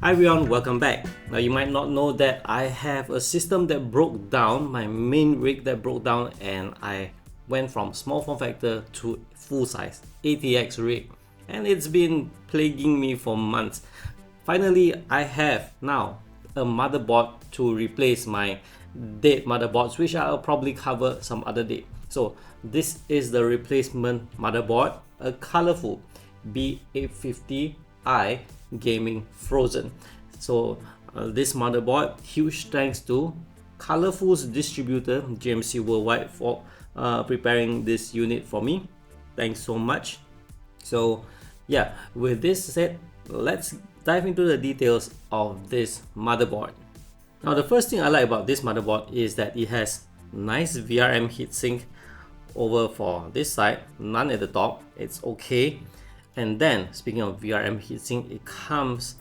Hi everyone, welcome back. Now you might not know that I have a system that broke down, my main rig that broke down, and I went from small form factor to full size ATX rig, and it's been plaguing me for months. Finally, I have now a motherboard to replace my dead motherboards, which I'll probably cover some other day. So this is the replacement motherboard, a colorful B850I gaming frozen. So this motherboard, huge thanks to Colorful's distributor GMC Worldwide for preparing this unit for me. Thanks so much. So yeah, with this said, let's dive into the details of this motherboard. Now the first thing I like about this motherboard is that it has nice VRM heatsink over for this side, none at the top, it's okay. And then speaking of VRM heatsink, it comes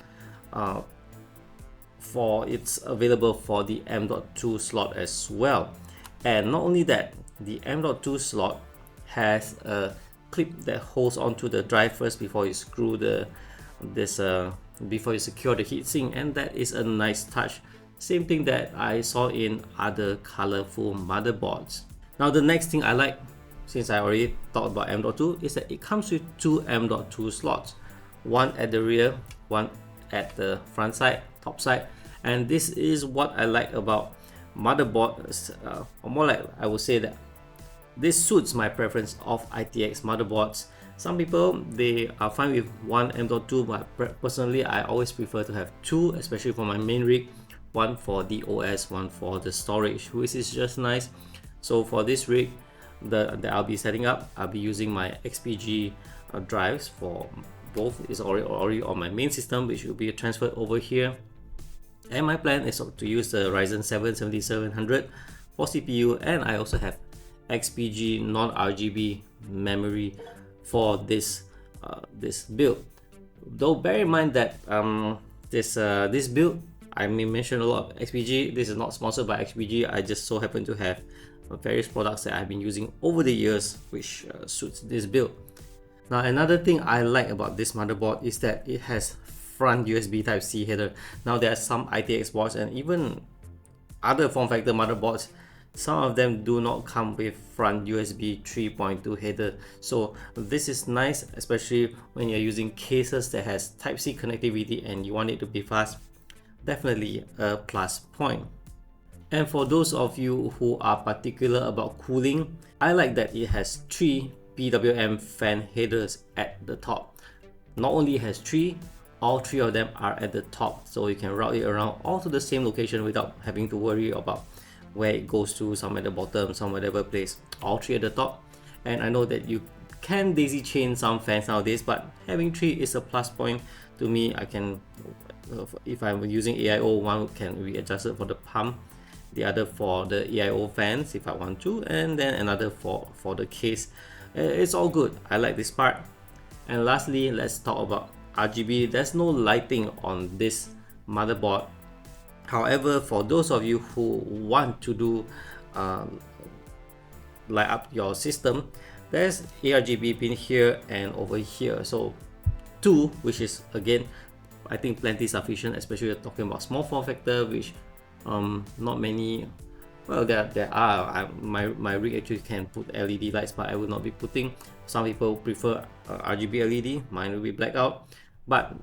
it's available for the M.2 slot as well. And not only that, the M.2 slot has a clip that holds onto the drive first before you screw before you secure the heatsink, and that is a nice touch. Same thing that I saw in other colorful motherboards. Now the next thing I like, since I already talked about M.2, is that it comes with two M.2 slots, one at the rear, one at the front side, top side. And this is what I like about motherboards, or more like I would say that this suits my preference of ITX motherboards. Some people, they are fine with one M.2, but personally I always prefer to have two, especially for my main rig, one for the OS, one for the storage, which is just nice. So for this rig that I'll be setting up, I'll be using my XPG drives for both. Is already on my main system, which will be transferred over here. And my plan is to use the Ryzen 7 7700 for CPU, and I also have XPG non-RGB memory for this build. Though bear in mind that this build, I may mention a lot of XPG. This is not sponsored by XPG. I just so happen to have various products that I've been using over the years which suits this build. Now another thing I like about this motherboard is that it has front USB Type-C header. Now there are some ITX boards and even other form factor motherboards, some of them do not come with front USB 3.2 header. So this is nice, especially when you're using cases that has Type-C connectivity and you want it to be fast. Definitely a plus point. And for those of you who are particular about cooling, I like that it has 3 PWM fan headers at the top. Not only has 3, all 3 of them are at the top, so you can route it around all to the same location without having to worry about where it goes to, some at the bottom, some whatever place. All 3 at the top. And I know that you can daisy chain some fans nowadays, but having 3 is a plus point to me. I can, if I'm using AIO, one can be adjusted for the pump, the other for the AIO fans if I want to, and then another for the case. It's all good. I like this part. And lastly, let's talk about RGB. There's no lighting on this motherboard. However, for those of you who want to do light up your system, there's ARGB pin here and over here. So 2, which is again I think plenty sufficient, especially talking about small form factor, which not many, well there are, my rig actually can put LED lights, but I will not be putting. Some people prefer RGB LED, mine will be blacked out. But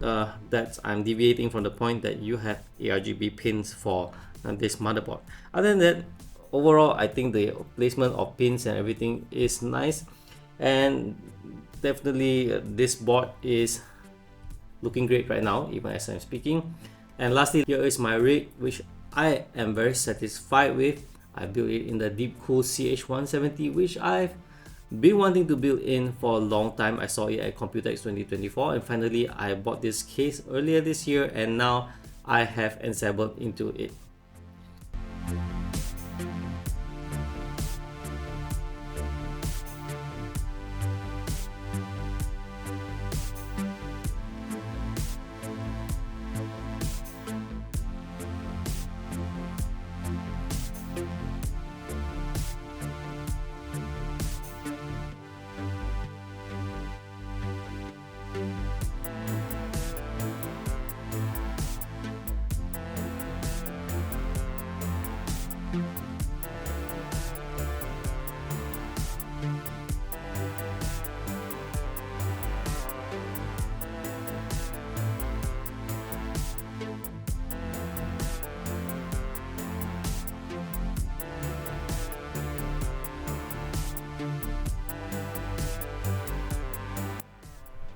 I'm deviating from the point that you have ARGB pins for this motherboard. Other than that, overall I think the placement of pins and everything is nice, and definitely this board is looking great right now even as I'm speaking. And lastly, here is my rig, which I am very satisfied with. I built it in the Deepcool CH170, which I've been wanting to build in for a long time. I saw it at Computex 2024, and finally I bought this case earlier this year, and now I have assembled into it.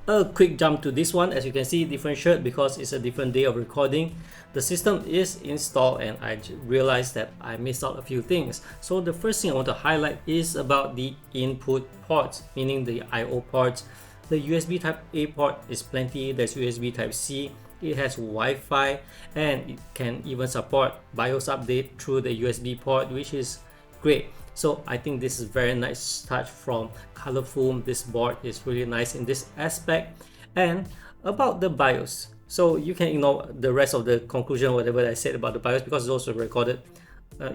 A quick jump to this one. As you can see, different shirt because it's a different day of recording. The system is installed and I realized that I missed out a few things. So the first thing I want to highlight is about the input ports, meaning the I/O ports. The USB type A port is plenty. There's USB type C. It has Wi-Fi and it can even support BIOS update through the USB port, which is great. So I think this is very nice touch from Colorful. This board is really nice in this aspect. And about the BIOS, so you can ignore the rest of the conclusion, whatever I said about the BIOS, because it's also recorded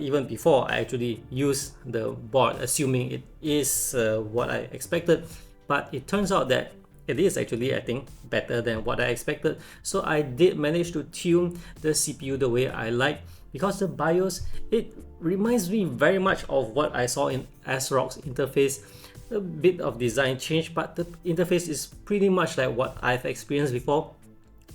even before I actually used the board, assuming it is what I expected. But it turns out that it is actually, I think, better than what I expected. So I did manage to tune the CPU the way I like, because the BIOS, it reminds me very much of what I saw in ASRock's interface. A bit of design change, but the interface is pretty much like what I've experienced before.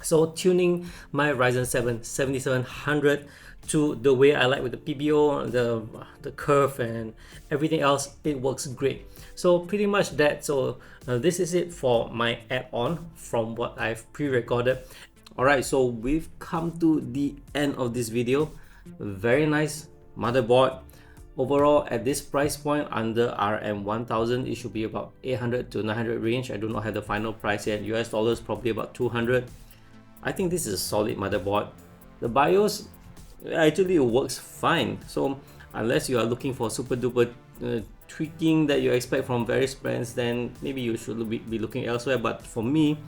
So tuning my Ryzen 7 7700 to the way I like with the PBO, the curve and everything else, it works great. So pretty much that. So this is it for my add-on from what I've pre-recorded. Alright, so we've come to the end of this video. Very nice motherboard. Overall, at this price point, under RM1000, it should be about 800 to 900 range. I do not have the final price yet. US dollars probably about 200. I think this is a solid motherboard. The BIOS actually works fine. So unless you are looking for super duper tweaking that you expect from various brands, then maybe you should be looking elsewhere. But for me,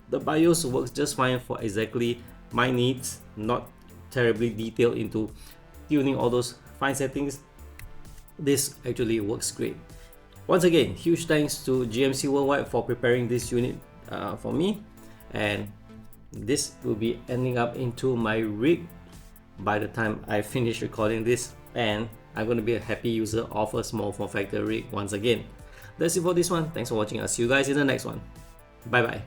the BIOS works just fine for exactly my needs. Not terribly detailed into tuning all those fine settings. This actually works great. Once again, huge thanks to GMC Worldwide for preparing this unit for me, and this will be ending up into my rig by the time I finish recording this, and I'm going to be a happy user of a small form factor rig once again. That's it for this one. Thanks for watching. I'll see you guys in the next one. Bye bye.